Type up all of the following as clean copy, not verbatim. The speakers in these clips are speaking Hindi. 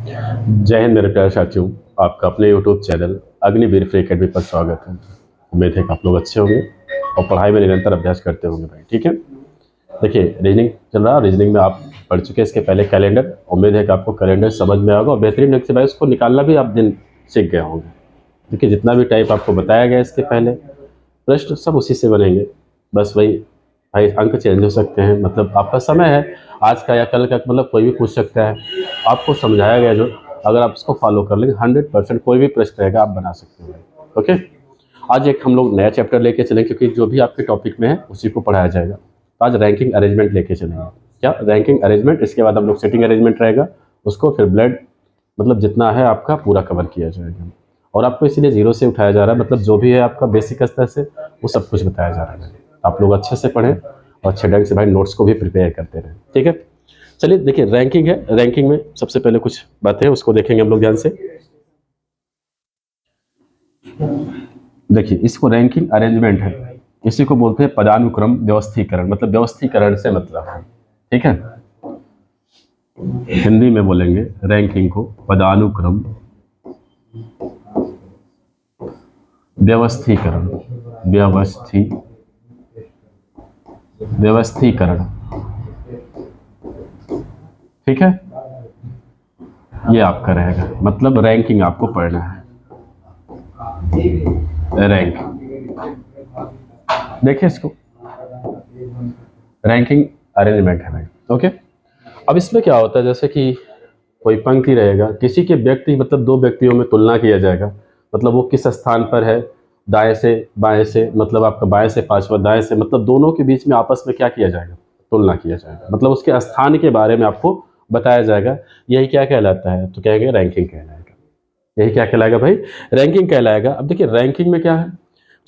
जय हिंद मेरे प्यारे साथियों। आपका अपने YouTube channel Agniveer free academy पर स्वागत है। उम्मीद है कि आप लोग अच्छे होंगे और पढ़ाई में निरंतर अभ्यास करते होंगे भाई। ठीक है, देखिए रीजनिंग चल रहा है। रीजनिंग में आप पढ़ चुके हैं इसके पहले कैलेंडर। उम्मीद है कि आपको कैलेंडर समझ में आएगा और बेहतरीन ढंग से भाई उसको निकालना भी आप दिन सीख गए होंगे। देखिए जितना भी टाइप आपको बताया गया इसके पहले प्रश्न सब उसी से बनेंगे। बस वही भाई अंक चेंज हो सकते हैं, मतलब आपका समय है आज का या कल का, मतलब कोई भी पूछ सकता है। आपको समझाया गया जो, अगर आप इसको फॉलो कर लेंगे 100% कोई भी प्रश्न रहेगा आप बना सकते हैं। ओके, आज एक हम लोग नया चैप्टर लेके चलेंगे क्योंकि जो भी आपके टॉपिक में है उसी को पढ़ाया जाएगा। तो आज रैंकिंग अरेंजमेंट लेके चलेंगे। क्या रैंकिंग अरेंजमेंट, इसके बाद हम लोग सेटिंग अरेंजमेंट रहेगा, उसको फिर ब्लड मतलब जितना है आपका पूरा कवर किया जाएगा। और आपको इसीलिए जीरो से उठाया जा रहा है, मतलब जो भी है आपका बेसिक स्तर से वो सब कुछ बताया जा रहा है। आप लोग अच्छे से पढ़ें और अच्छे ढंग से भाई नोट्स को भी प्रिपेयर करते रहें। ठीक है, चलिए देखिए रैंकिंग है। रैंकिंग में सबसे पहले कुछ बातें हैं उसको देखेंगे हम लोग ध्यान से। देखिए इसको रैंकिंग अरेंजमेंट है, इसी को बोलते हैं पदानुक्रम व्यवस्थीकरण, मतलब व्यवस्थीकरण से मतलब है। ठीक है, हिंदी में बोलेंगे रैंकिंग को पदानुक्रम व्यवस्थीकरण। व्यवस्थीकरण। ठीक है, ये आपका रहेगा, मतलब रैंकिंग आपको पढ़ना है। रैंक, देखिए इसको रैंकिंग अरेंजमेंट है भाई। ओके, अब इसमें क्या होता है, जैसे कि कोई पंक्ति रहेगा, किसी के व्यक्ति मतलब दो व्यक्तियों में तुलना किया जाएगा, मतलब वो किस स्थान पर है, दाएं से बाएं से, मतलब आपका बाएं से पांचवा, दाएं से, मतलब दोनों के बीच में आपस में क्या किया जाएगा, तुलना किया जाएगा, मतलब उसके स्थान के बारे में आपको बताया जाएगा। यही क्या कहलाता है, तो कहेंगे रैंकिंग कहलाएगा। यही क्या कहलाएगा भाई, रैंकिंग कहलाएगा। अब देखिए रैंकिंग में क्या है,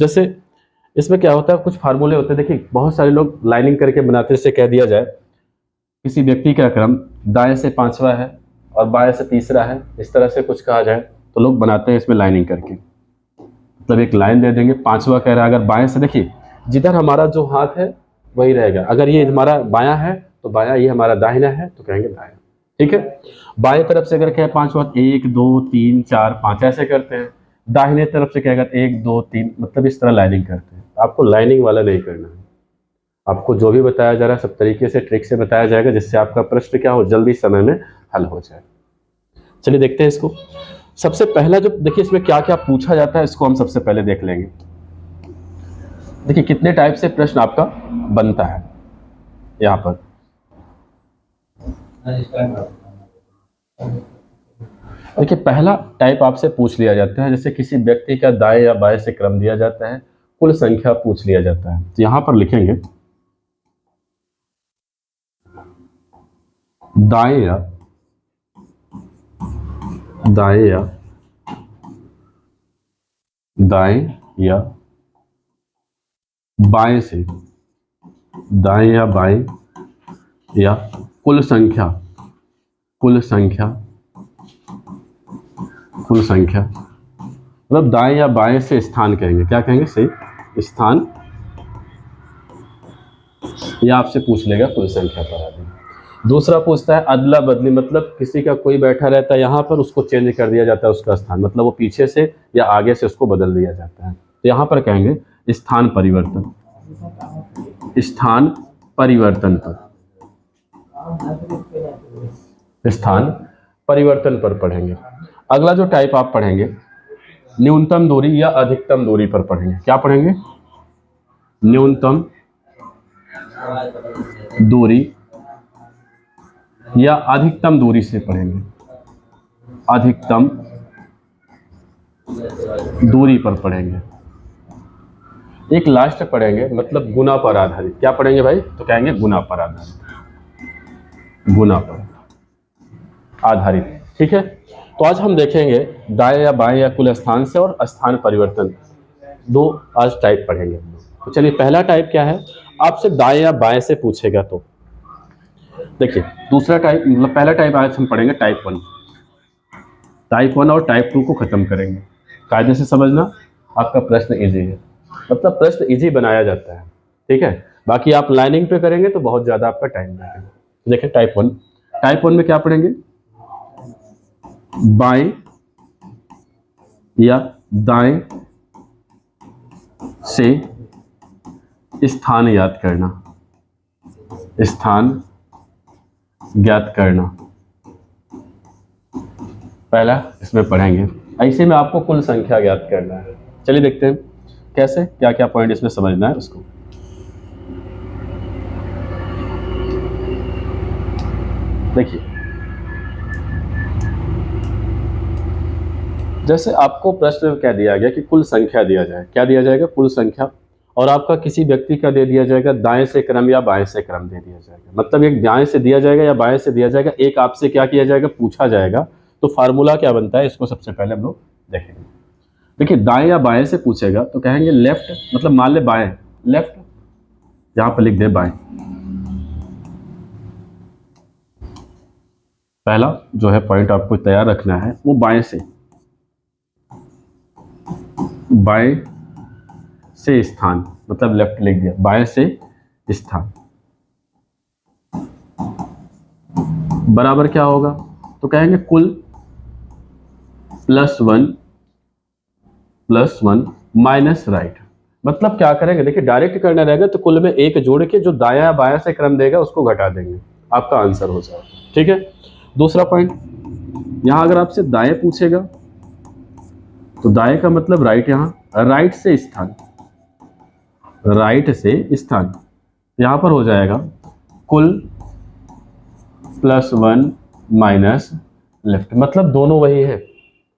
जैसे इसमें क्या होता है, कुछ फार्मूले होते हैं। देखिए बहुत सारे लोग लाइनिंग करके बनाते हैं, जैसे कह दिया जाए किसी व्यक्ति का क्रम दाएं से पांचवा है और बाएं से तीसरा है, इस तरह से कुछ कहा जाए तो लोग बनाते हैं इसमें लाइनिंग करके, मतलब एक लाइन दे देंगे, पांचवा कह रहा है अगर बाएं से, देखिए जिधर हमारा जो हाथ है वही रहेगा। अगर ये हमारा बायां है तो बायां, ये हमारा दाहिना है तो कहेंगे दायां। ठीक है, बाएं तरफ से अगर कहे पांचवा, एक दो तीन चार पांच ऐसे करते हैं। दाहिने तरफ से कहेगा एक दो तीन, मतलब इस तरह लाइनिंग करते हैं। आपको लाइनिंग वाला नहीं करना है, आपको जो भी बताया जा रहा है सब तरीके से ट्रिक से बताया जाएगा, जिससे आपका प्रश्न क्या हो, जल्दी समय में हल हो जाए। चलिए देखते हैं इसको। सबसे पहला जो देखिए इसमें क्या क्या पूछा जाता है इसको हम सबसे पहले देख लेंगे। देखिए कितने टाइप से प्रश्न आपका बनता है यहाँ पर। देखिए पहला टाइप आपसे पूछ लिया जाता है, जैसे किसी व्यक्ति का दाएं या बाएं से क्रम दिया जाता है, कुल संख्या पूछ लिया जाता है, तो यहाँ पर लिखेंगे दाएं या दाएं या दाएं या बाएं से, दाएं या बाएं या कुल संख्या, कुल संख्या, कुल संख्या, मतलब दाएं या बाएं से स्थान कहेंगे, क्या कहेंगे सही, स्थान, या आपसे पूछ लेगा कुल संख्या पर आदि। दूसरा पूछता है अदला बदली, मतलब किसी का कोई बैठा रहता है यहाँ पर, उसको चेंज कर दिया जाता है उसका स्थान, मतलब वो पीछे से या आगे से उसको बदल दिया जाता है, तो यहाँ पर कहेंगे स्थान परिवर्तन। स्थान परिवर्तन पर, स्थान परिवर्तन पर पढ़ेंगे। अगला जो टाइप आप पढ़ेंगे न्यूनतम दूरी या अधिकतम दूरी पर पढ़ेंगे। क्या पढ़ेंगे, न्यूनतम दूरी या अधिकतम दूरी से पढ़ेंगे, अधिकतम दूरी पर पढ़ेंगे। एक लास्ट पढ़ेंगे मतलब गुना पर आधारित। क्या पढ़ेंगे भाई, तो कहेंगे गुना पर आधारित, गुना पर आधारित। ठीक है, तो आज हम देखेंगे दाएं या बाएं या कुल स्थान से और स्थान परिवर्तन, दो आज टाइप पढ़ेंगे। तो चलिए पहला टाइप क्या है, आपसे दाएं या बाएं से पूछेगा तो देखिए दूसरा टाइप, मतलब पहला टाइप आज हम पढ़ेंगे टाइप वन। टाइप वन और टाइप टू को खत्म करेंगे। कायदे से समझना, आपका प्रश्न इजी है, मतलब प्रश्न इजी बनाया जाता है। ठीक है, बाकी आप लाइनिंग पे करेंगे तो बहुत ज़्यादा आपका टाइम लगेगा। देखिए टाइप वन, टाइप वन में क्या पढ़ेंगे, बाएं या दाएं से स्थान याद करना, स्थान ज्ञात करना। पहला इसमें पढ़ेंगे, ऐसे में आपको कुल संख्या ज्ञात करना है। चलिए देखते हैं कैसे, क्या क्या पॉइंट इसमें समझना है उसको। देखिए, जैसे आपको प्रश्न में क्या दिया गया कि कुल संख्या दिया जाए, क्या दिया जाएगा, कुल संख्या, और आपका किसी व्यक्ति का दे दिया जाएगा दाएं से क्रम या बाएं से क्रम दे दिया जाएगा। मतलब एक दाएं से दिया जाएगा या बाएं से दिया जाएगा, एक आपसे क्या किया जाएगा, पूछा जाएगा। तो फार्मूला क्या बनता है, इसको सबसे पहले हम लोग देखेंगे। देखिए, दाएं या बाएं से पूछेगा तो कहेंगे लेफ्ट, मतलब मान ले बाएं, लेफ्ट, यहां पर लिख दे बाएं। पहला जो है पॉइंट आपको तैयार रखना है वो बाएं से, बाएं से स्थान, मतलब लेफ्ट लिख दिया, बाएं से स्थान बराबर क्या होगा, तो कहेंगे कुल प्लस वन माइनस राइट। मतलब क्या करेंगे, देखिए डायरेक्ट करना रहेगा तो कुल में एक जोड़ के जो दाया या बाया से क्रम देगा उसको घटा देंगे, आपका आंसर हो जाएगा। ठीक है। दूसरा पॉइंट, यहां अगर आपसे दाएं पूछेगा तो दाएं का मतलब राइट, यहां राइट से स्थान, राइट से स्थान, यहां पर हो जाएगा कुल प्लस वन माइनस लेफ्ट। मतलब दोनों वही है,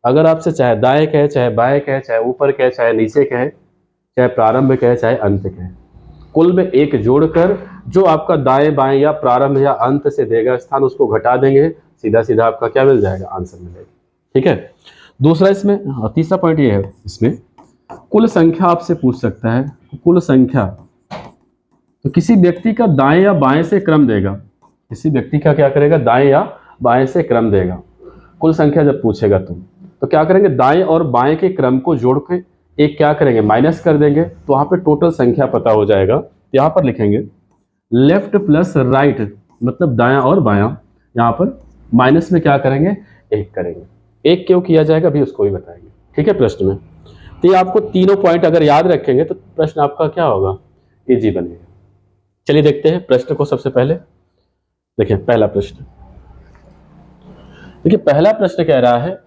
अगर आपसे चाहे दाएं कहे, चाहे बाएं कहे, चाहे ऊपर कहे, चाहे नीचे कहे, चाहे प्रारंभ कहे, चाहे अंत कहे, कुल में एक जोड़कर जो आपका दाएं बाएं या प्रारंभ या अंत से देगा स्थान, उसको घटा देंगे, सीधा सीधा आपका क्या मिल जाएगा, आंसर मिलेगा। ठीक है। दूसरा इसमें, तीसरा पॉइंट ये है इसमें, कुल संख्या आपसे पूछ सकता है। कुल संख्या तो किसी व्यक्ति का दाएं या बाएं से क्रम देगा, किसी व्यक्ति का क्या करेगा, दाएं या बाएं से क्रम देगा। कुल संख्या जब पूछेगा तो क्या करेंगे, दाएं और बाएं के क्रम को जोड़ के एक क्या करेंगे, माइनस कर देंगे, तो वहां पे टोटल संख्या पता हो जाएगा। यहां पर लिखेंगे लेफ्ट प्लस राइट, मतलब दायां और बायां, यहां पर माइनस में क्या करेंगे, एक करेंगे। एक क्यों किया जाएगा अभी उसको भी बताएंगे। ठीक है, प्रश्न में। तो ये आपको तीनों पॉइंट अगर याद रखेंगे तो प्रश्न आपका क्या होगा, इजी बनेगा। चलिए देखते हैं प्रश्न को। सबसे पहले देखिए पहला प्रश्न, देखिए पहला प्रश्न कह रहा है,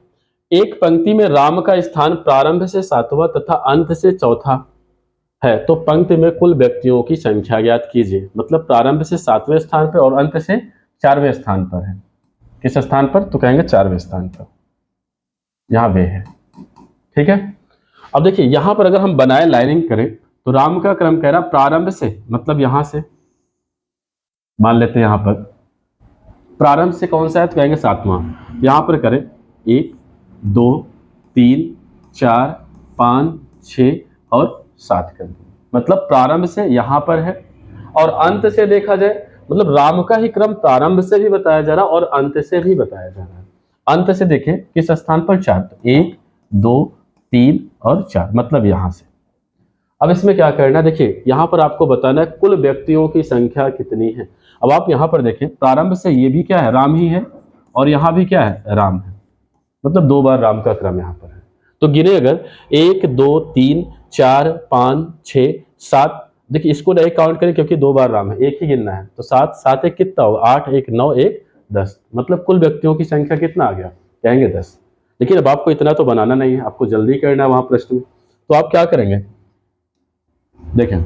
एक पंक्ति में राम का स्थान प्रारंभ से सातवां तथा अंत से चौथा है, तो पंक्ति में कुल व्यक्तियों की संख्या ज्ञात कीजिए। मतलब प्रारंभ से सातवें स्थान पर और अंत से चारवें स्थान पर है। किस स्थान पर, तो कहेंगे चारवें स्थान पर, यहां वे है। ठीक है। अब देखिए यहां पर अगर हम बनाए लाइनिंग करें तो राम का क्रम कह रहा प्रारंभ से, मतलब यहां से मान लेते हैं, यहां पर प्रारंभ से कौन सा है, तो कहेंगे सातवां। यहां पर करें 1 2 3 4 5 6 और 7 कर दें, मतलब प्रारंभ से यहां पर है। और अंत से देखा जाए, मतलब राम का ही क्रम प्रारंभ से भी बताया जा रहा और अंत से भी बताया जा रहा है। अंत से देखें किस स्थान पर, 4, तो 1 2 3 और 4, मतलब यहां से। अब इसमें क्या करना है, देखिए यहां पर आपको बताना है कुल व्यक्तियों की संख्या कितनी है। अब आप यहां पर देखें, प्रारंभ से ये भी क्या है, राम ही है, और यहां भी क्या है, राम है, मतलब 2 बार राम का क्रम यहां पर है। तो गिने अगर 1 2 3 4 5 6 7, देखिए इसको नहीं काउंट करें क्योंकि 2 बार राम है, एक ही गिनना है, तो 7 7 एक कितना होगा, 8 1 9 1 10, मतलब कुल व्यक्तियों की संख्या कितना आ गया, कहेंगे 10। लेकिन अब आपको इतना तो बनाना नहीं है, आपको जल्दी करना है वहां प्रश्न में। तो आप क्या करेंगे, देखें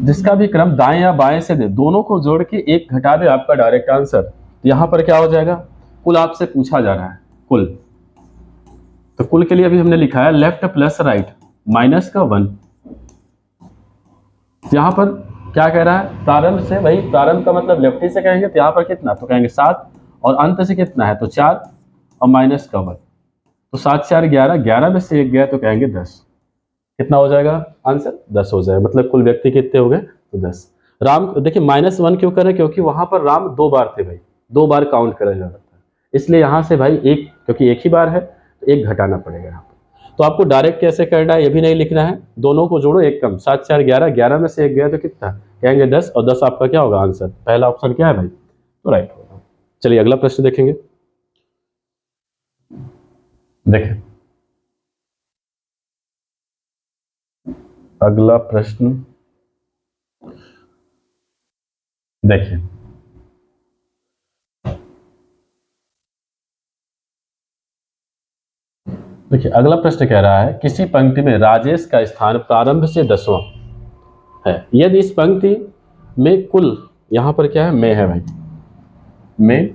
जिसका भी क्रम दाएं या बाएं से दे, दोनों को जोड़ के एक घटा दे, आपका डायरेक्ट आंसर। तो यहां पर क्या हो जाएगा, कुल आपसे पूछा जा रहा है, कुल, तो कुल के लिए अभी हमने लिखा है लेफ्ट प्लस राइट माइनस का 1। यहां पर क्या कह रहा है, प्रारंभ से, भाई प्रारंभ का मतलब लेफ्ट ही से कहेंगे, तो यहां पर कितना, तो कहेंगे 7, और अंत से कितना है, तो 4 और माइनस का 1, तो 7 4 11, 11 में से 1 गया तो कहेंगे 10। कितना हो जाएगा आंसर, 10 हो जाएगा। मतलब कुल व्यक्ति कितने हो गए, तो 10। राम, देखिए -1 क्यों करें, क्योंकि वहां पर राम 2 बार थे भाई, 2 बार काउंट करा जा रहा था, इसलिए यहां से भाई एक, क्योंकि एक ही बार है तो एक घटाना पड़ेगा यहाँ पर। तो आपको डायरेक्ट कैसे करना है ये भी नहीं लिखना है, दोनों को जोड़ो एक कम, 7 4 11, 11 में से एक गया तो कितना, कहेंगे 10, और 10 आपका क्या होगा आंसर, पहला ऑप्शन क्या है भाई, तो राइट होगा। चलिए अगला प्रश्न देखेंगे। देखिए अगला प्रश्न, देखिए देखिए अगला प्रश्न कह रहा है किसी पंक्ति में राजेश का स्थान प्रारंभ से 10वां है, यदि इस पंक्ति में कुल, यहां पर क्या है, में है भाई, में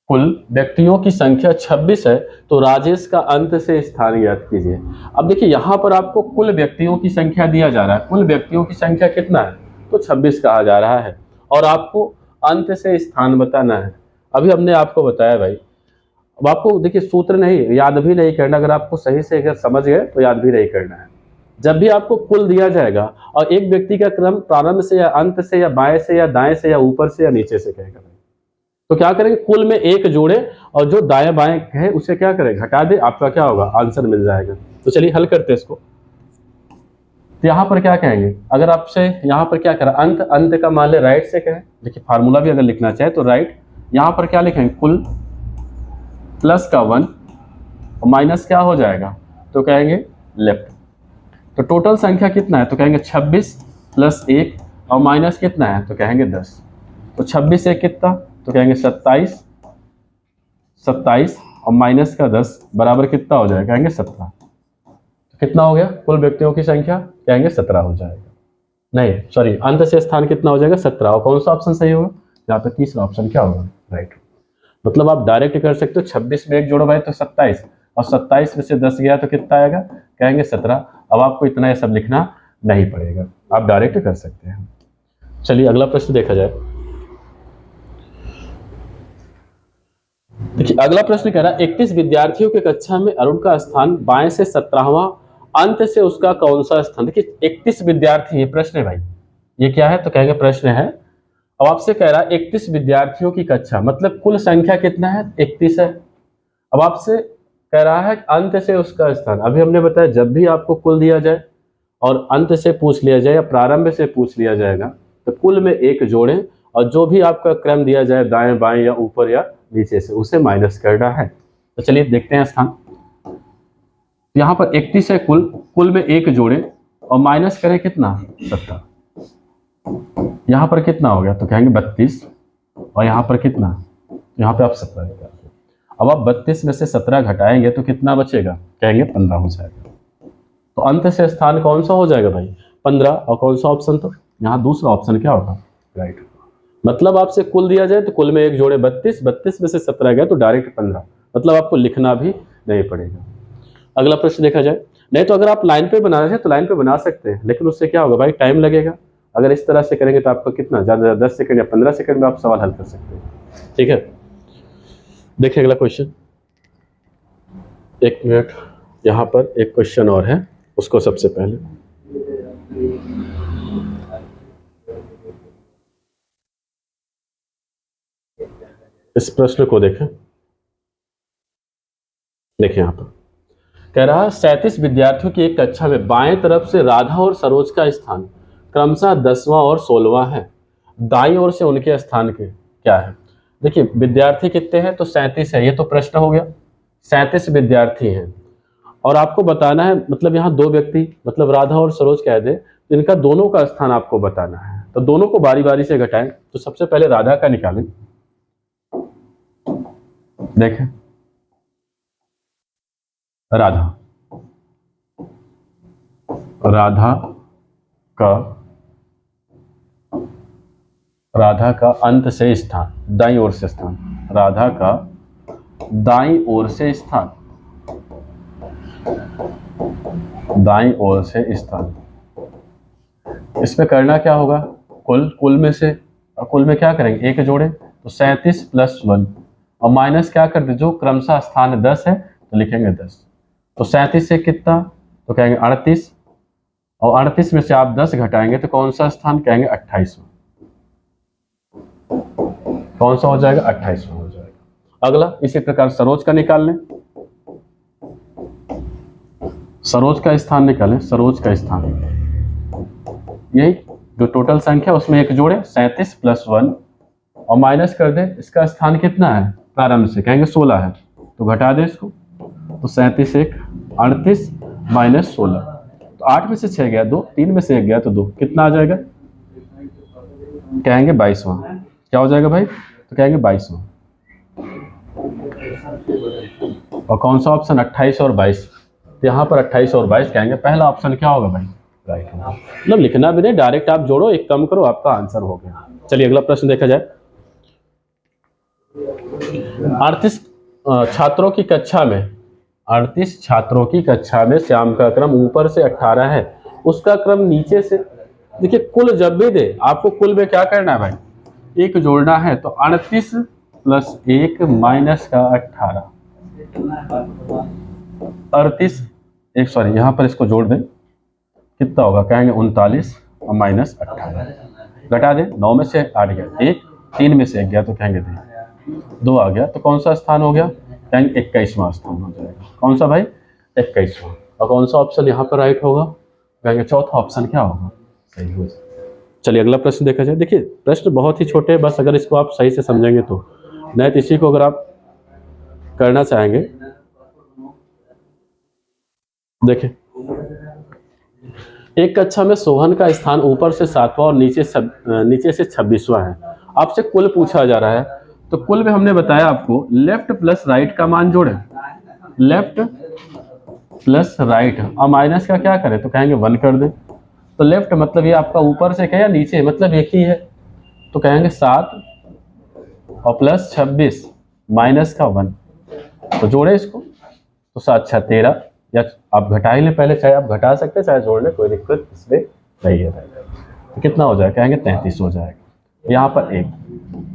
कुल व्यक्तियों की संख्या 26 है, तो राजेश का अंत से स्थान ज्ञात कीजिए। अब देखिए यहां पर आपको कुल व्यक्तियों की संख्या दिया जा रहा है, कुल व्यक्तियों की संख्या कितना है, तो 26 कहा जा रहा है, और आपको अंत से स्थान बताना है। अभी हमने आपको बताया भाई, अब आपको देखिए सूत्र नहीं, याद भी नहीं करना, अगर आपको सही से अगर समझ गए तो याद भी नहीं करना है। जब भी आपको कुल दिया जाएगा और एक व्यक्ति का क्रम प्रारंभ से या अंत से या बाएं से या दाएं से या ऊपर से या नीचे से कहेगा, तो क्या करेंगे, कुल में एक जोड़े और जो दाएं बाएं है उसे क्या करें, घटा दे, आपका क्या होगा, आंसर मिल जाएगा। तो चलिए हल करते हैं इसको। तो यहाँ पर क्या कहेंगे, अगर आपसे यहाँ पर क्या करें, अंत, अंत का मान ले राइट से कहें, देखिए फार्मूला भी अगर लिखना चाहे तो राइट, यहाँ पर क्या लिखेंगे, कुल प्लस का 1 और माइनस क्या हो जाएगा, तो कहेंगे लेफ्ट। तो टोटल संख्या कितना है, तो कहेंगे 26 प्लस 1 और माइनस कितना है, तो कहेंगे 10। तो 26 एक कितना, तो कहेंगे 27, 27 और माइनस का 10 बराबर कितना हो जाएगा, कहेंगे 17। तो कितना हो गया, कुल व्यक्तियों की संख्या, कहेंगे 17 हो जाएगा। नहीं सॉरी, अंत से स्थान कितना हो जाएगा, 17। और कौन सा ऑप्शन सही होगा, यहाँ पे तीसरा ऑप्शन क्या होगा, राइट। मतलब आप डायरेक्ट कर सकते हो, 26 में एक जोड़ो भाई तो 27, और 27 में से 10 गया तो कितना आएगा, कहेंगे 17। अब आपको इतना ये सब लिखना नहीं पड़ेगा, आप डायरेक्ट कर सकते हैं। चलिए अगला प्रश्न देखा जाए। देखिए अगला प्रश्न कह रहा है 31 विद्यार्थियों की कक्षा में अरुण का स्थान बाएं से 17वां, अंत से उसका कौन सा स्थान। देखिए 31 विद्यार्थी, ये प्रश्न है भाई, ये क्या है, तो कहेंगे प्रश्न है। अब आपसे कह रहा है 31 विद्यार्थियों की कक्षा, मतलब कुल संख्या कितना है, 31 है। अब आपसे कह रहा है अंत से उसका स्थान। अभी हमने बताया जब भी आपको कुल दिया जाए और अंत से पूछ लिया जाए या प्रारंभ से पूछ लिया जाएगा, तो कुल में एक जोड़ें और जो भी आपका क्रम दिया जाए दाएं बाएं या ऊपर या नीचे से, उसे माइनस करना है। तो चलिए देखते हैं स्थान। यहाँ पर 31 है कुल, कुल में एक जोड़े और माइनस करें कितना, 17। यहाँ पर कितना हो गया, तो कहेंगे 32, और यहाँ पर कितना, यहाँ पे आप 17 निकालिए। अब आप 32 में से 17 घटाएंगे तो कितना बचेगा, कहेंगे 15 हो जाएगा। तो अंत से स्थान कौन सा हो जाएगा भाई, 15। और कौन सा ऑप्शन, तो यहाँ दूसरा ऑप्शन क्या होगा, राइट। मतलब आपसे कुल दिया जाए तो कुल में एक जोड़े 32, 32 में से 17 गया तो डायरेक्ट 15, मतलब आपको लिखना भी नहीं पड़ेगा। अगला प्रश्न देखा जाए। नहीं तो अगर आप लाइन पे बना रहे हैं तो लाइन पे बना सकते हैं, लेकिन उससे क्या होगा भाई, टाइम लगेगा। अगर इस तरह से करेंगे तो आपको कितना, ज़्यादा 10 सेकंड या 15 सेकंड में आप सवाल हल कर सकते हैं। ठीक है, देखिए अगला क्वेश्चन, एक मिनट, यहाँ पर एक क्वेश्चन और है, उसको सबसे पहले इस प्रश्न को देखें। देखिए यहाँ पर कह रहा है 37 विद्यार्थियों की एक कक्षा में बाएं तरफ से राधा और सरोज का स्थान क्रमशः 10वां और 16वां है, दाईं ओर से उनके स्थान के क्या है। देखिए विद्यार्थी कितने हैं, तो 37 है, ये तो प्रश्न हो गया। 37 विद्यार्थी हैं और आपको बताना है, मतलब यहाँ दो व्यक्ति, मतलब राधा और सरोज कह दे, तो इनका दोनों का स्थान आपको बताना है। तो दोनों को बारी बारी से घटाएं। तो सबसे पहले राधा का निकालें, देखें राधा, राधा का, राधा का अंत से स्थान, दाईं ओर से स्थान, राधा का दाईं ओर से स्थान, दाईं ओर से स्थान। इसमें करना क्या होगा, कुल, कुल में से, कुल में क्या करेंगे, एक जोड़े, तो 37 प्लस 1 और माइनस क्या कर दे, जो क्रमशः स्थान 10 है तो लिखेंगे 10। तो 37 से कितना, तो कहेंगे 38, और 38 में से आप 10 घटाएंगे तो कौन सा स्थान, कहेंगे 28वां। कौन सा हो जाएगा, 28वां हो जाएगा। अगला इसी प्रकार सरोज का निकाल लें, सरोज का स्थान निकालें, सरोज का स्थान, यही जो टोटल संख्या उसमें एक जोड़े, 37 प्लस 1 और माइनस कर दें, इसका स्थान कितना है प्रारंभ से, कहेंगे 16 है, तो घटा दें इसको। तो 37 एक 38 माइनस 16, तो 8 में से 6 गया 2, 3 में से 1 गया तो 2, कितना आ जाएगा? कहेंगे 22वां। क्या हो जाएगा भाई? तो कहेंगे 22वां। और कौन सा ऑप्शन? 28 और 22। तो यहाँ पर 28 और 22 कहेंगे पहला ऑप्शन क्या होगा भाई? राइट होगा। मतलब लिखना भी नहीं, डायरेक्ट आप जोड़ो, एक कम करो, आपका आंसर हो गया। चलिए अगला प्रश्न देखा जाए। 38 छात्रों की कक्षा में 38 छात्रों की कक्षा में श्याम का क्रम ऊपर से 18 है, उसका क्रम नीचे से। देखिए कुल जब भी दे आपको कुल में क्या करना है भाई? एक जोड़ना है, तो 38 प्लस 1 माइनस का 18, 38 एक सॉरी यहाँ पर इसको जोड़ दें, कितना होगा? कहेंगे 39 और माइनस 18, घटा दें, 9 में से 8 गया 1, 3 में से 1 गया तो कहेंगे 2 आ गया, तो कौन सा स्थान हो गया? कहेंगे 21वां स्थान हो जाएगा। कौन सा भाई? 21वां। और कौन सा ऑप्शन यहाँ पर राइट होगा? कहेंगे चौथा ऑप्शन क्या होगा? सही हो। चलिए अगला प्रश्न देखा जाए। देखिए प्रश्न बहुत ही छोटे हैं, बस अगर इसको आप सही से समझेंगे तो। नहीं तो इसी को अगर आप करना चाहेंगे, देखिए एक कक्षा में सोहन का स्थान ऊपर से 7वां और नीचे से 26वां है। आपसे कुल पूछा जा रहा है, तो कुल में हमने बताया आपको लेफ्ट प्लस राइट का मान जोड़े, लेफ्ट प्लस राइट, और माइनस का क्या करें? तो कहेंगे 1 कर दे। तो लेफ्ट मतलब ये आपका ऊपर से क्या या नीचे, मतलब एक ही है, तो कहेंगे 7 और प्लस 26 माइनस का 1, तो जोड़े इसको, तो 7 6 13, या आप घटा ही ले पहले, चाहे आप घटा सकते हैं चाहे जोड़ ले, कोई दिक्कत इसमें नहीं है। तो कितना हो जाएगा? कहेंगे 33 हो जाएगा। यहाँ पर 1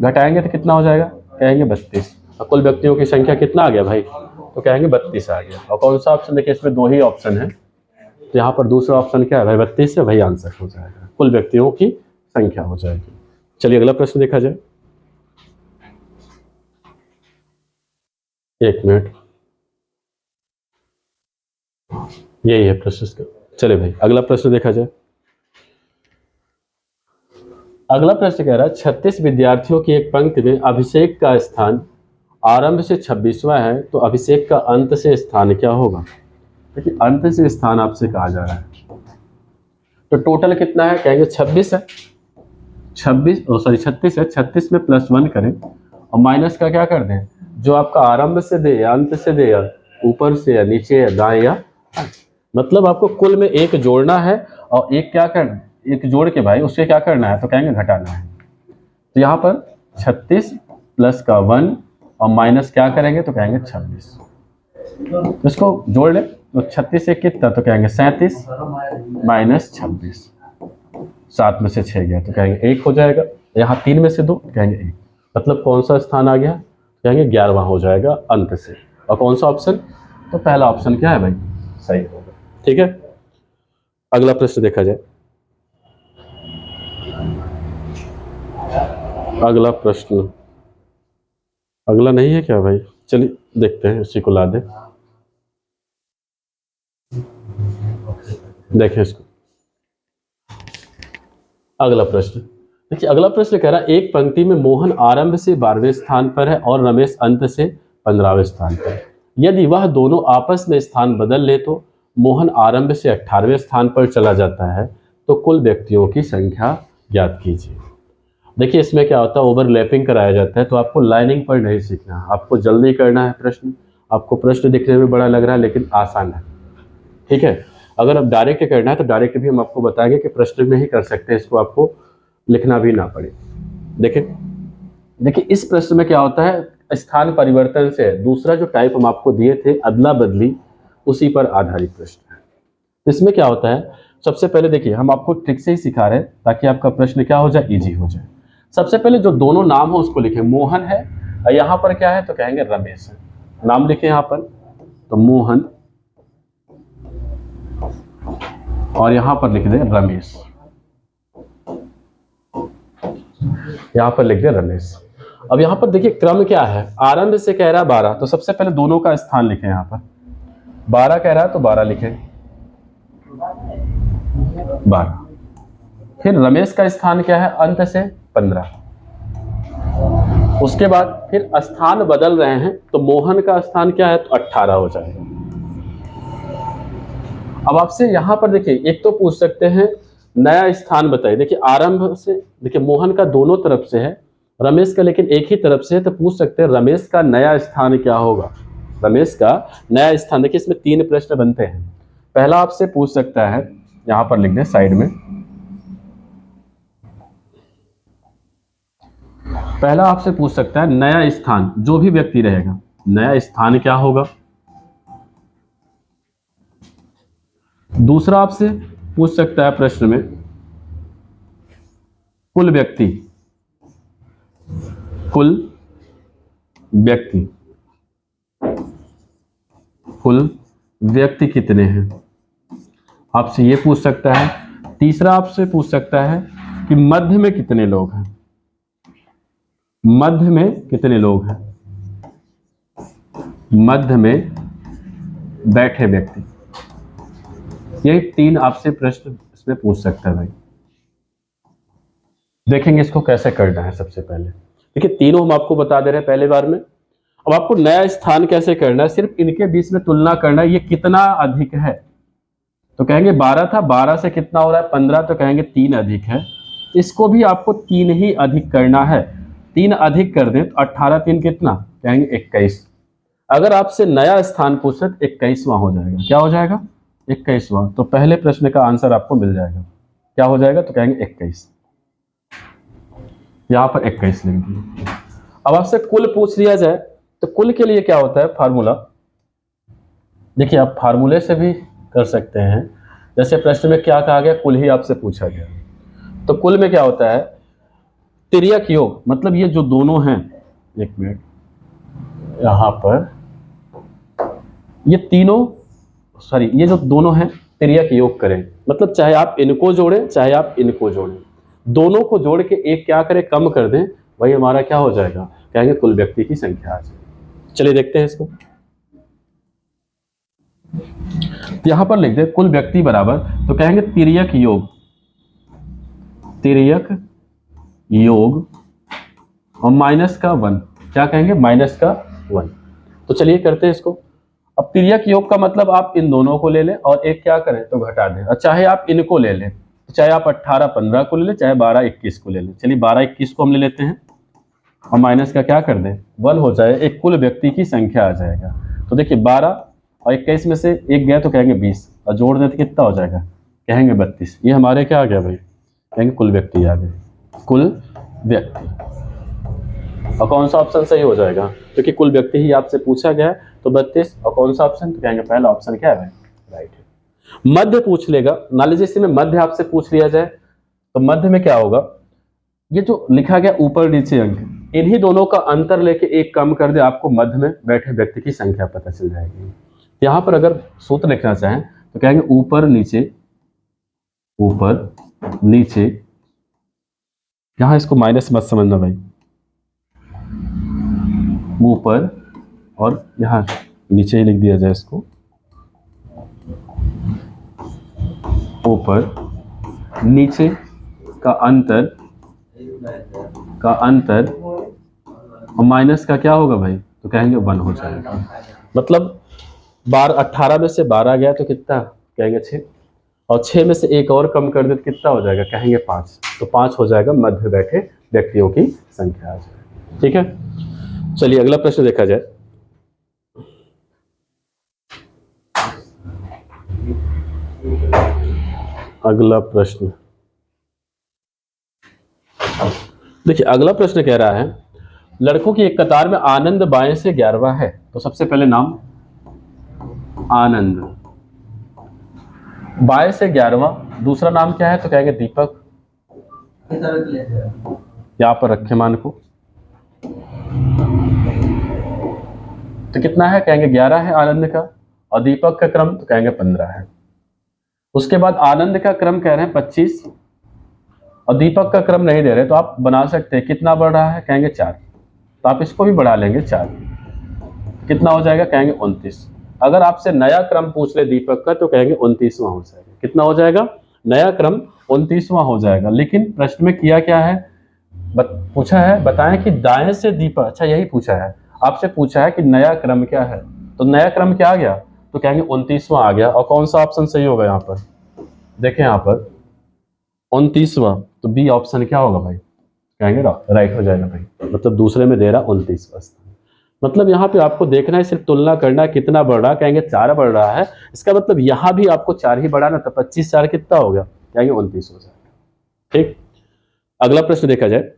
घटाएंगे तो कितना हो जाएगा? कहेंगे 32। और कुल व्यक्तियों की संख्या कितना आ गया भाई? तो कहेंगे 32 आ गया। और कौन सा ऑप्शन? देखिए इसमें 2 ही ऑप्शन है, तो यहाँ पर दूसरा ऑप्शन क्या है भाई? 32 है, वही आंसर हो जाएगा, कुल व्यक्तियों की संख्या हो जाएगी। चलिए अगला प्रश्न देखा जाए। 1 मिनट, यही है प्रश्न इसका। चलिए भाई अगला प्रश्न देखा जाए। अगला प्रश्न कह रहा है 36 विद्यार्थियों की एक पंक्ति में अभिषेक का स्थान आरंभ से 26वां है, तो अभिषेक का अंत से स्थान क्या होगा? देखिए अंत से स्थान आपसे कहा जा रहा है, तो टोटल कितना है? कहेंगे 26 है, 36 है, 36 में प्लस 1 करें और माइनस का क्या कर दें? जो आपका आरंभ से दे या अंत से दे, या ऊपर से या नीचे या दाएं या, मतलब आपको कुल में एक जोड़ना है और एक क्या करना, एक जोड़ के भाई उससे क्या करना है? तो कहेंगे घटाना है। तो यहाँ पर 36 प्लस का 1 और माइनस क्या करेंगे? तो कहेंगे 26। तो इसको जोड़ ले, तो 36 से कितना? तो कहेंगे 37 माइनस 26, 7 में से 6 गया तो कहेंगे 1 हो जाएगा। यहाँ 3 में से 2 कहेंगे 1, मतलब कौन सा स्थान आ गया? कहेंगे 11वां हो जाएगा अंत से। और कौन सा ऑप्शन? तो पहला ऑप्शन क्या है भाई? सही होगा। ठीक है, अगला प्रश्न देखा जाए। अगला प्रश्न, अगला नहीं है क्या भाई? चलिए देखते हैं, उसी को ला दे, देखें इसको। अगला प्रश्न देखिए, अगला प्रश्न कह रहा है एक पंक्ति में मोहन आरंभ से 12वें स्थान पर है और रमेश अंत से 15वें स्थान पर है। यदि वह दोनों आपस में स्थान बदल ले तो मोहन आरंभ से 18वें स्थान पर चला जाता है, तो कुल व्यक्तियों की संख्या ज्ञात कीजिए। देखिए इसमें क्या होता है, ओवरलैपिंग कराया जाता है, तो आपको लाइनिंग पर नहीं सीखना, आपको जल्दी करना है प्रश्न। आपको प्रश्न दिखने में बड़ा लग रहा है लेकिन आसान है, ठीक है। अगर आप डायरेक्ट करना है तो डायरेक्ट भी हम आपको बताएंगे कि प्रश्न में ही कर सकते हैं, इसको आपको लिखना भी ना पड़े। देखिए इस प्रश्न में क्या होता है, स्थान परिवर्तन से दूसरा जो टाइप हम आपको दिए थे अदला बदली, उसी पर आधारित प्रश्न है। इसमें क्या होता है, सबसे पहले देखिए हम आपको ट्रिक से ही सिखा रहे हैं ताकि आपका प्रश्न क्या हो जाए, इजी हो जाए। सबसे पहले जो दोनों नाम हो उसको लिखें, मोहन है और यहाँ पर क्या है तो कहेंगे रमेश है। नाम लिखे यहाँ पर, तो मोहन और यहाँ पर लिख दे रमेश, यहाँ पर लिख दे रमेश। अब यहाँ पर देखिए क्रम क्या है, आरंभ से कह रहा है 12, तो सबसे पहले दोनों का स्थान लिखें। यहाँ पर 12 कह रहा है तो 12 लिखें, 12। फिर रमेश का स्थान क्या है, अंत से 15, उसके बाद फिर स्थान बदल रहे हैं, तो मोहन का स्थान क्या है, तो 18 हो जाएगा। अब आपसे यहां पर देखिए, एक तो पूछ सकते हैं नया स्थान बताइए। देखिए आरंभ से, देखिए मोहन का दोनों तरफ से है, रमेश का लेकिन एक ही तरफ से है, तो पूछ सकते हैं रमेश का नया स्थान क्या होगा। रमेश का नया स्थान, देखिए इसमें 3 प्रश्न बनते हैं। पहला आपसे पूछ सकता है, यहां पर लिख दें साइड में, पहला आपसे पूछ सकता है नया स्थान, जो भी व्यक्ति रहेगा नया स्थान क्या होगा। दूसरा आपसे पूछ सकता है प्रश्न में कुल व्यक्ति, कुल व्यक्ति, कुल व्यक्ति कितने हैं, आपसे ये पूछ सकता है। तीसरा आपसे पूछ सकता है कि मध्य में कितने लोग हैं, मध्य में कितने लोग हैं, मध्य में बैठे व्यक्ति। ये 3 आपसे प्रश्न इसमें पूछ सकता है भाई। देखेंगे इसको कैसे करना है। सबसे पहले देखिए, तीनों हम आपको बता दे रहे हैं पहले बार में। अब आपको नया स्थान कैसे करना है, सिर्फ इनके बीच में तुलना करना है, ये कितना अधिक है। तो कहेंगे 12 था, 12 से कितना हो रहा है 15, तो कहेंगे 3 अधिक है। इसको भी आपको 3 ही अधिक करना है। 3 अधिक कर दें तो 18 3 कितना, कहेंगे 21। अगर आपसे नया स्थान पूछे तो 21वां हो जाएगा। क्या हो जाएगा, 21वां। तो पहले प्रश्न का आंसर आपको मिल जाएगा। क्या हो जाएगा, तो कहेंगे 21। यहां पर 21 लिख दिए। अब आपसे कुल पूछ लिया जाए, तो कुल के लिए क्या होता है फार्मूला। देखिए आप फार्मूले से भी कर सकते हैं। जैसे प्रश्न में क्या कहा गया, कुल ही आपसे पूछा गया, तो कुल में क्या होता है, तिर्यक योग, मतलब ये जो दोनों हैं, एक मिनट, यहां पर ये तीनों, सॉरी ये जो दोनों हैं तिर्यक योग करें, मतलब चाहे आप इनको जोड़ें चाहे आप इनको जोड़ें, दोनों को जोड़ के एक क्या करें, कम कर दें, वही हमारा क्या हो जाएगा, कहेंगे कुल व्यक्ति की संख्या आ जाएगी। चलिए देखते हैं इसको। तो यहां पर लिख दे कुल व्यक्ति बराबर, तो कहेंगे तिर्यक योग, तिर्यक योग और माइनस का 1, क्या कहेंगे, माइनस का 1। तो चलिए करते हैं इसको। अब तिर्यक योग का मतलब आप इन दोनों को ले लें और एक क्या करें, तो घटा दें। और चाहे आप इनको ले लें, चाहे आप 18 15 को ले लें, चाहे 12 21 को ले लें। चलिए 12 21 को हम ले लेते हैं और माइनस का क्या कर दें, 1 हो जाए, एक कुल व्यक्ति की संख्या आ जाएगा। तो देखिए 12 और 21 में से एक गया तो कहेंगे 20, और जोड़ दें तो कितना हो जाएगा, कहेंगे 32। ये हमारे क्या आ गया भाई, कहेंगे कुल व्यक्ति आ गए, कुल व्यक्ति। और कौन सा ऑप्शन सही हो जाएगा, क्योंकि कुल व्यक्ति ही आपसे पूछा गया है, तो 32। और कौन सा ऑप्शन, तो कहेंगे पहला ऑप्शन क्या है भाई, राइट है। मध्य पूछ लेगा, मान लीजिए इसमें मध्य आपसे पूछ लिया जाए, तो मध्य में क्या होगा, ये जो लिखा गया ऊपर नीचे अंक, इन्हीं दोनों का अंतर लेके एक कम कर दे, आपको मध्य में बैठे व्यक्ति की संख्या पता चल जाएगी। यहां पर अगर सूत्र लिखना चाहें तो कहेंगे ऊपर नीचे, ऊपर नीचे, यहां इसको माइनस मत समझना भाई, ऊपर और यहां नीचे ही लिख दिया जाए इसको, ऊपर नीचे का अंतर और माइनस का क्या होगा भाई, तो कहेंगे 1 हो जाएगा। मतलब 18 में से 12 गया तो कितना, कहेंगे 6, और 6 में से एक और कम कर दे तो कितना हो जाएगा, कहेंगे 5। तो 5 हो जाएगा, मध्य बैठे व्यक्तियों की संख्या आ जाएगी। ठीक है, चलिए अगला प्रश्न देखा जाए। अगला प्रश्न देखिए, अगला प्रश्न कह रहा है लड़कों की एक कतार में आनंद बाएं से 11वां है। तो सबसे पहले नाम आनंद, बाएं से 11वां, दूसरा नाम क्या है, तो कहेंगे दीपक। यहां पर रखे मान को, तो कितना है, कहेंगे 11 है आनंद का, और दीपक का क्रम तो कहेंगे 15 है। उसके बाद आनंद का क्रम कह रहे हैं 25 और दीपक का क्रम नहीं दे रहे, तो आप बना सकते हैं कितना बढ़ रहा है, कहेंगे 4, तो आप इसको भी बढ़ा लेंगे 4, कितना हो जाएगा, कहेंगे 29। अगर आपसे नया क्रम पूछ ले दीपक का तो कहेंगे 29वां हो जाएगा। कितना हो जाएगा, नया क्रम 29वां हो जाएगा। लेकिन प्रश्न में किया क्या है, पूछा है बताएं कि दाएं से दीपा, अच्छा यही पूछा है आपसे, पूछा है कि नया क्रम क्या है, तो नया क्रम क्या आ गया, तो कहेंगे 29वां आ गया। और कौन सा ऑप्शन सही होगा यहाँ पर, देखें यहाँ पर 29वां, तो बी ऑप्शन क्या होगा भाई, कहेंगे राइट हो जाएगा भाई, मतलब दूसरे में दे रहा 29वां स्थान। मतलब यहाँ पे आपको देखना है, सिर्फ तुलना करना है कितना बढ़ रहा है, कहेंगे 4 बढ़ रहा है, इसका मतलब यहाँ भी आपको 4 ही बढ़ाना, तो 25 4 कितना हो गया, कहेंगे 29 हो जाएगा। ठीक, अगला प्रश्न देखा जाए,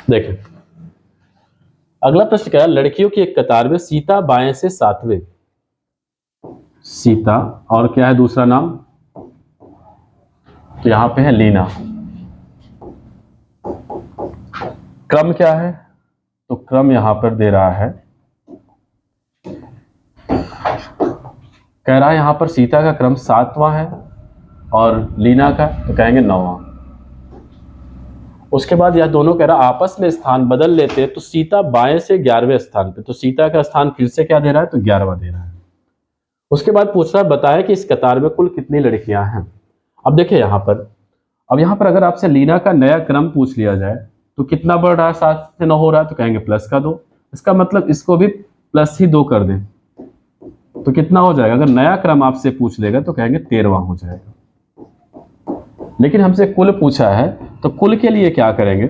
देखें अगला प्रश्न क्या है, लड़कियों की एक कतार में सीता बाएं से सातवें, सीता और क्या है दूसरा नाम, तो यहां पे है लीना। क्रम क्या है, तो क्रम यहां पर दे रहा है, कह रहा है यहां पर सीता का क्रम 7वां है और लीना का तो कहेंगे 9वां। उसके बाद यह दोनों कह रहा आपस में स्थान बदल लेते तो सीता बाएं से 11वें स्थान पे, तो सीता का स्थान फिर से क्या दे रहा है, तो 11वां दे रहा है। उसके बाद पूछ रहा है बताया कि इस कतार में कुल कितनी लड़कियां हैं। अब देखिए यहाँ पर, अब यहाँ पर अगर आपसे लीना का नया क्रम पूछ लिया जाए तो कितना बढ़ रहा है, 7 से 9 हो रहा है, तो कहेंगे प्लस का 2, इसका मतलब इसको भी प्लस ही 2 कर दें तो कितना हो जाएगा, अगर नया क्रम आपसे पूछ लेगा तो कहेंगे 13वां हो जाएगा। लेकिन हमसे कुल पूछा है तो कुल के लिए क्या करेंगे,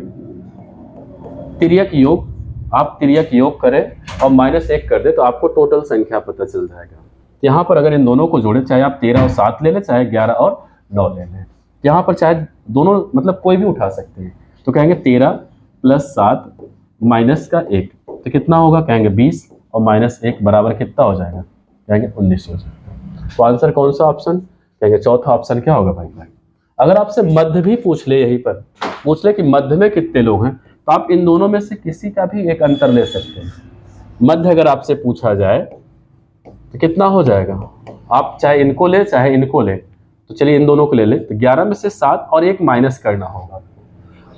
तिर्यक योग, आप तिर्यक योग करें और -1 कर दे तो आपको टोटल संख्या पता चल जाएगा। यहाँ पर अगर इन दोनों को जोड़े, चाहे आप 13 और 7 ले लें, चाहे 11 और 9 ले लें, यहाँ पर चाहे दोनों मतलब कोई भी उठा सकते हैं, तो कहेंगे 13 + 7 - 1 तो कितना होगा, कहेंगे 20 और -1 बराबर कितना हो जाएगा, कहेंगे 19 हो जाएगा। तो आंसर कौन सा ऑप्शन, कहेंगे चौथा ऑप्शन क्या होगा भाई। अगर आपसे मध्य भी पूछ ले, यहीं पर पूछ ले कि मध्य में कितने लोग हैं, तो आप इन दोनों में से किसी का भी एक अंतर ले सकते हैं। मध्य अगर आपसे पूछा जाए तो कितना हो जाएगा, आप चाहे इनको ले चाहे इनको ले, तो चलिए इन दोनों को ले ले, तो 11 में से 7 और 1 माइनस करना होगा,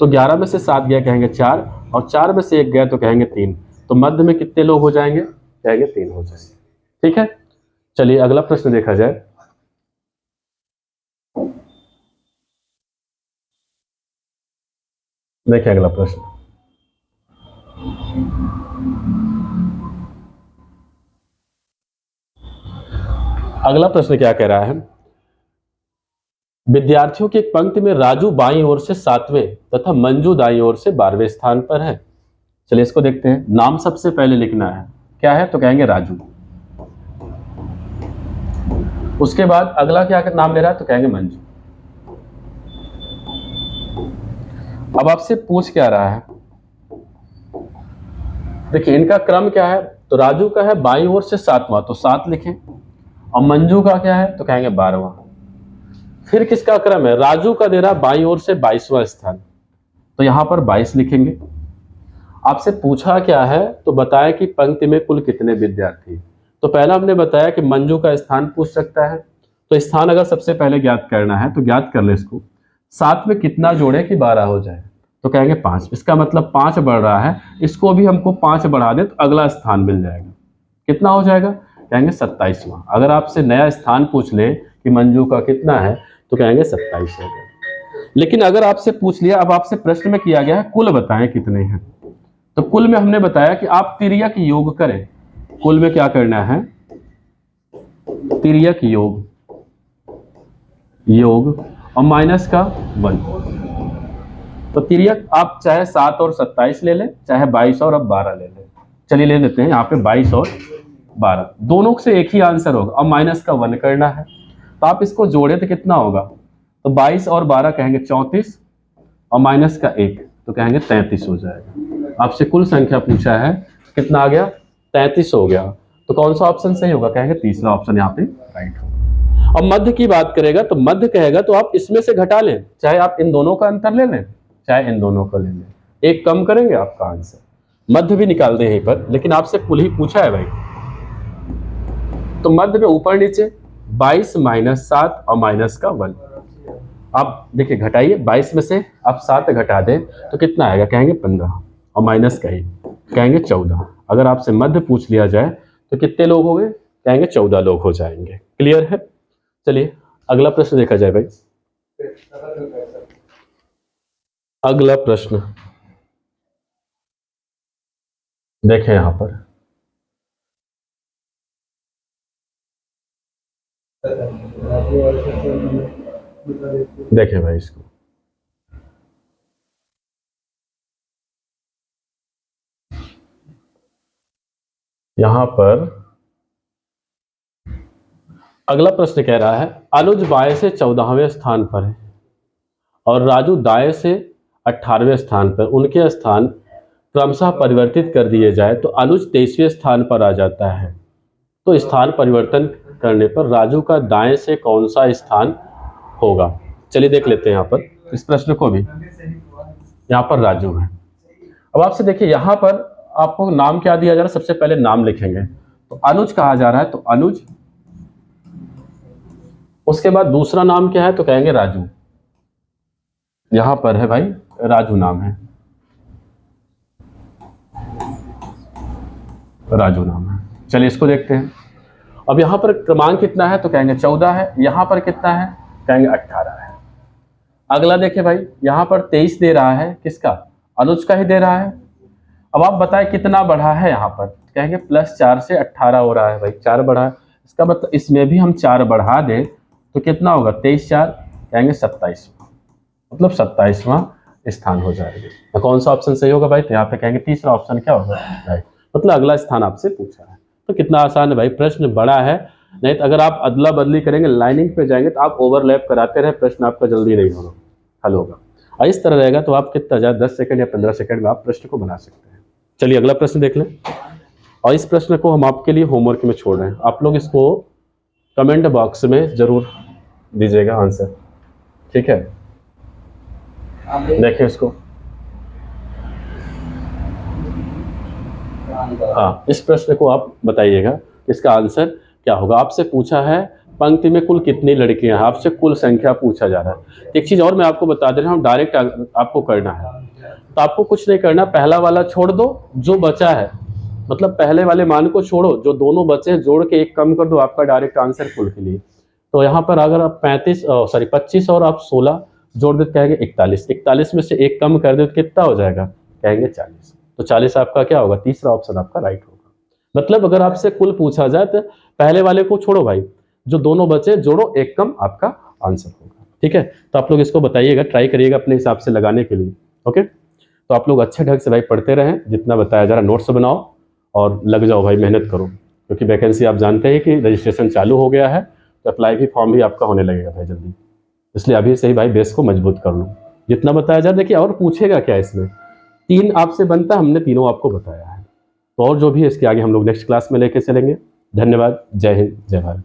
तो 11 में से 7 गया कहेंगे 4 और 4 में से 1 गया तो कहेंगे 3, तो मध्य में कितने लोग हो जाएंगे, कहेंगे 3 हो जाएंगे। ठीक है, चलिए अगला प्रश्न देखा जाए, देखिए अगला प्रश्न, अगला प्रश्न क्या कह रहा है, विद्यार्थियों की एक पंक्ति में राजू बाईं ओर से 7वें तथा मंजू दाईं ओर से 12वें स्थान पर है। चलिए इसको देखते हैं, नाम सबसे पहले लिखना है, क्या है, तो कहेंगे राजू। उसके बाद अगला क्या नाम ले रहा है, तो कहेंगे मंजू। अब आपसे पूछ क्या रहा है, देखिए इनका क्रम क्या है, तो राजू का है बाईं ओर से 7वां तो 7 लिखें, और मंजू का क्या है, तो कहेंगे 12वां। फिर किसका क्रम है, राजू का दे रहा बाईं ओर से 22वां स्थान, तो यहां पर 22 लिखेंगे। आपसे पूछा क्या है, तो बताया कि पंक्ति में कुल कितने विद्यार्थी, तो पहला हमने बताया कि मंजू का स्थान पूछ सकता है, तो स्थान अगर सबसे पहले ज्ञात करना है तो ज्ञात कर ले इसको, 7 में कितना जोड़े कि 12 हो जाए, तो कहेंगे 5, इसका मतलब 5 बढ़ रहा है, इसको भी हमको 5 बढ़ा दे तो अगला स्थान मिल जाएगा, कितना हो जाएगा, कहेंगे 27वां। अगर आपसे नया स्थान पूछ ले कि मंजू का कितना है, तो कहेंगे 27 हो गया। लेकिन अगर आपसे पूछ लिया, अब आपसे प्रश्न में किया गया है कुल बताएं कितने हैं, तो कुल में हमने बताया कि आप तिर्यक योग करें, कुल में क्या करना है, तिर्यक योग, योग और माइनस का 1, तो तिर्यक आप चाहे 7 और 27 ले लें, चाहे 22 और अब 12 ले लें। चलिए ले लेते हैं यहाँ पे 22 और 12, दोनों से एक ही आंसर होगा और माइनस का 1 करना है, तो आप इसको जोड़े तो कितना होगा, तो 22 और 12 कहेंगे 34 और माइनस का 1 तो कहेंगे 33 हो जाएगा। आपसे कुल संख्या पूछा है, कितना आ गया, 33 हो गया, तो कौन सा ऑप्शन सही होगा, कहेंगे तीसरा ऑप्शन यहाँ पे राइट होगा। अब मध्य की बात करेगा तो मध्य कहेगा तो आप इसमें से घटा लें, चाहे आप इन दोनों का अंतर ले लें चाहे इन दोनों को ले लें, एक कम करेंगे आपका आंसर, मध्य भी निकाल दें यहीं पर, लेकिन आपसे कुल ही पूछा है भाई, तो मध्य में ऊपर नीचे 22 - 7 और माइनस का 1, आप देखिए घटाइए, 22 में से आप 7 घटा दें तो कितना आएगा, कहेंगे 15 और माइनस का 1 कहेंगे 14। अगर आपसे मध्य पूछ लिया जाए तो कितने लोग हो गए, कहेंगे 14 लोग हो जाएंगे। क्लियर है, चलिए अगला प्रश्न देखा जाए भाई, अगला प्रश्न देखें यहां पर, देखें भाई इसको, यहां पर अगला प्रश्न कह रहा है अनुज बाएं से 14वें स्थान पर है और राजू दाएं से 18वें स्थान पर, उनके स्थान क्रमशः परिवर्तित कर दिए जाए तो अनुज 23वें स्थान पर आ जाता है। तो स्थान परिवर्तन करने पर राजू का दाएं से कौन सा स्थान होगा? चलिए देख लेते हैं यहाँ पर इस प्रश्न को भी। यहाँ पर राजू है। अब आपसे देखिए यहाँ पर आपको नाम क्या दिया जा रहा है, सबसे पहले नाम लिखेंगे तो अनुज कहा जा रहा है, तो अनुज, उसके बाद दूसरा नाम क्या है तो कहेंगे राजू। यहां पर है भाई राजू नाम है, राजू नाम है। चलिए इसको देखते हैं। अब यहां पर क्रमांक कितना है तो कहेंगे 14 है, यहां पर कितना है कहेंगे 18 है। अगला देखिए भाई यहां पर 23 दे रहा है, किसका? अनुज का ही दे रहा है। अब आप बताएं कितना बढ़ा है, यहाँ पर कहेंगे +4 से 18 हो रहा है भाई, 4 बढ़ा है, इसका मतलब इसमें भी हम 4 बढ़ा दें तो कितना होगा? 23 4 कहेंगे 27, मतलब 27वां स्थान हो जाएगा। तो कौन सा ऑप्शन सही होगा भाई? तो यहाँ पे कहेंगे तीसरा ऑप्शन क्या होगा भाई, मतलब अगला स्थान आपसे पूछा है। तो कितना आसान है भाई, प्रश्न बड़ा है, नहीं तो अगर आप अदला बदली करेंगे, लाइनिंग पे जाएंगे तो आप ओवरलैप कराते रहे, प्रश्न आपका जल्दी नहीं होगा, हल होगा। और इस तरह रहेगा तो आप कितना ज़्यादा 10 सेकंड या 15 सेकंड में आप प्रश्न को बना सकते हैं। चलिए अगला प्रश्न देख लें, और इस प्रश्न को हम आपके लिए होमवर्क में छोड़ रहे हैं, आप लोग इसको कमेंट बॉक्स में जरूर दीजिएगा आंसर, ठीक है? देखिए इसको, हाँ इस प्रश्न को आप बताइएगा इसका आंसर क्या होगा। आपसे पूछा है पंक्ति में कुल कितनी लड़कियां हैं, आपसे कुल संख्या पूछा जा रहा है। एक चीज और मैं आपको बता दे रहा हूँ, डायरेक्ट आपको करना है, तो आपको कुछ नहीं करना, पहला वाला छोड़ दो, जो बचा है मतलब पहले वाले मान को छोड़ो, जो दोनों बचे हैं जोड़ के एक कम कर दो, आपका डायरेक्ट आंसर कुल के लिए। तो यहाँ पर अगर आप 25 और आप 16 जोड़ देते कहेंगे 41, 41 में से एक कम कर दे तो कितना हो जाएगा? कहेंगे 40। तो 40 आपका क्या होगा? तीसरा ऑप्शन आपका राइट होगा। मतलब अगर आपसे कुल पूछा जाए तो पहले वाले को छोड़ो भाई, जो दोनों बचे जोड़ो, एक कम, आपका आंसर होगा, ठीक है? तो आप लोग इसको बताइएगा, ट्राई करिएगा अपने हिसाब से लगाने के लिए, ओके? तो आप लोग अच्छे ढंग से भाई पढ़ते रहें, जितना बताया जा रहा है नोट्स बनाओ और लग जाओ भाई, मेहनत करो, क्योंकि वैकेंसी आप जानते हैं कि रजिस्ट्रेशन चालू हो गया है, तो अप्लाई भी फॉर्म भी आपका होने लगेगा भाई जल्दी, इसलिए अभी से ही भाई बेस को मजबूत कर लो, जितना बताया जाए। देखिए और पूछेगा क्या इसमें, 3 आपसे बनता, हमने तीनों आपको बताया है, तो और जो भी है इसके आगे हम लोग नेक्स्ट क्लास में लेके चलेंगे। धन्यवाद, जय हिंद, जय भारत।